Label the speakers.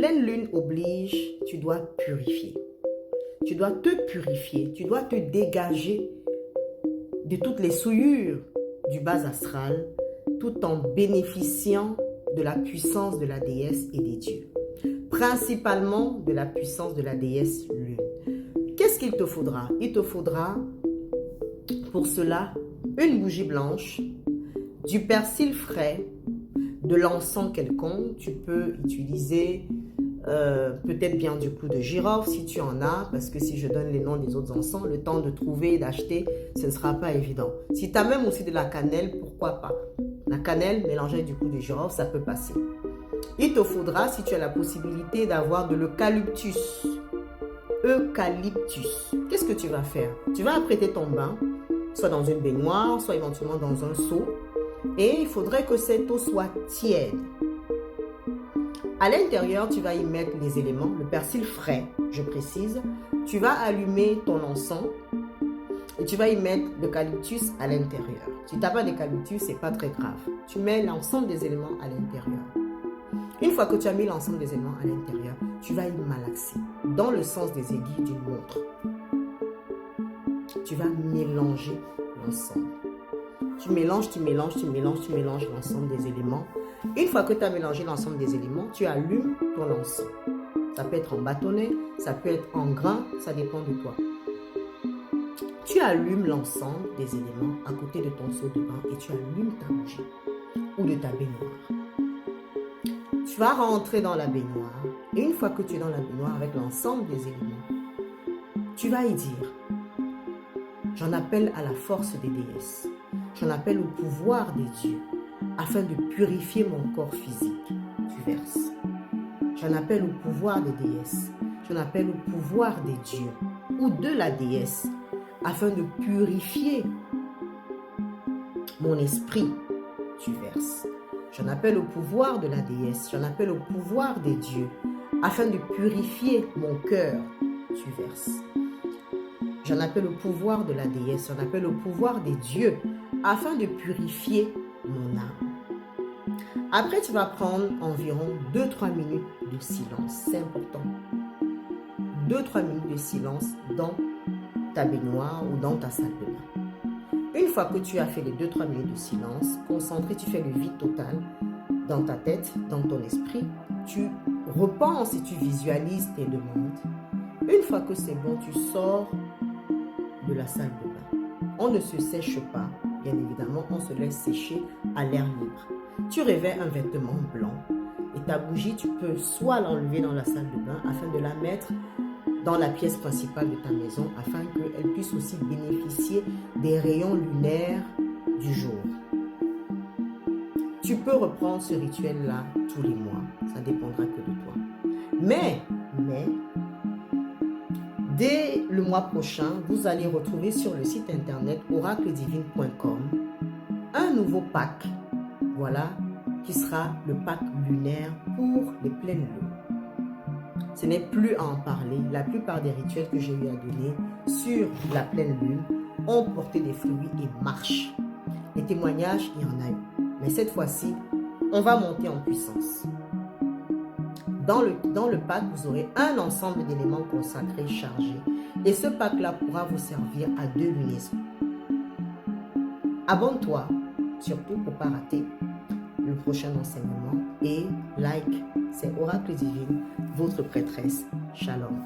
Speaker 1: pleine lune oblige, tu dois purifier. Tu dois te purifier, tu dois te dégager de toutes les souillures du bas astral, tout en bénéficiant de la puissance de la déesse et des dieux. Principalement de la puissance de la déesse lune. Qu'est-ce qu'il te faudra? Il te faudra pour cela une bougie blanche, du persil frais, de l'encens quelconque. Tu peux utiliser peut-être bien du clou de girofle si tu en as, parce que si je donne les noms des autres encens, le temps de trouver et d'acheter, ce ne sera pas évident. Si tu as même aussi de la cannelle, pourquoi pas? La cannelle mélangée avec du clou de girofle, ça peut passer. Il te faudra, si tu as la possibilité, d'avoir de l'eucalyptus. Eucalyptus. Qu'est-ce que tu vas faire? Tu vas apprêter ton bain, soit dans une baignoire, soit éventuellement dans un seau, et il faudrait que cette eau soit tiède. À l'intérieur, tu vas y mettre les éléments, le persil frais, je précise. Tu vas allumer ton encens et tu vas y mettre l'eucalyptus à l'intérieur. Si tu n'as pas d'eucalyptus, ce n'est pas très grave. Tu mets l'ensemble des éléments à l'intérieur. Une fois que tu as mis l'ensemble des éléments à l'intérieur, tu vas y malaxer dans le sens des aiguilles d'une montre. Tu vas mélanger l'ensemble. Tu mélanges l'ensemble des éléments. Une fois que tu as mélangé l'ensemble des éléments, tu allumes ton encens. Ça peut être en bâtonnet, ça peut être en grain, ça dépend de toi. Tu allumes l'ensemble des éléments à côté de ton seau de bain et tu allumes ta bougie ou de ta baignoire. Tu vas rentrer dans la baignoire et une fois que tu es dans la baignoire avec l'ensemble des éléments, tu vas y dire: j'en appelle à la force des déesses, j'en appelle au pouvoir des dieux, afin de purifier mon corps physique. Tu verses. J'en appelle au pouvoir des déesses, j'en appelle au pouvoir des dieux ou de la déesse, afin de purifier mon esprit. Tu verses. J'en appelle au pouvoir de la déesse, j'en appelle au pouvoir des dieux, afin de purifier mon cœur. Tu verses. J'en appelle au pouvoir de la déesse, j'en appelle au pouvoir des dieux, afin de purifier mon âme. Après, tu vas prendre environ 2-3 minutes de silence. C'est important. 2-3 minutes de silence dans ta baignoire ou dans ta salle de bain. Une fois que tu as fait les 2-3 minutes de silence, concentré, tu fais le vide total dans ta tête, dans ton esprit. Tu repenses et tu visualises tes demandes. Une fois que c'est bon, tu sors de la salle de bain. On ne se sèche pas, bien évidemment, on se laisse sécher à l'air libre. Tu revêts un vêtement blanc et ta bougie, tu peux soit l'enlever dans la salle de bain afin de la mettre dans la pièce principale de ta maison afin qu'elle puisse aussi bénéficier des rayons lunaires du jour. Tu peux reprendre ce rituel-là tous les mois, ça dépendra que de toi. Mais, dès le mois prochain, vous allez retrouver sur le site internet oracledivine.com un nouveau pack, voilà, qui sera le pack lunaire pour les pleines lunes. Ce n'est plus à en parler. La plupart des rituels que j'ai eu à donner sur la pleine lune ont porté des fruits et marchent. Les témoignages, il y en a eu. Mais cette fois-ci, on va monter en puissance. Dans le pack, vous aurez un ensemble d'éléments consacrés chargés. Et ce pack-là pourra vous servir à 2 lunaisons. Abonne-toi, surtout pour ne pas rater le prochain enseignement. Et like, c'est Oracle Divine, votre prêtresse. Shalom.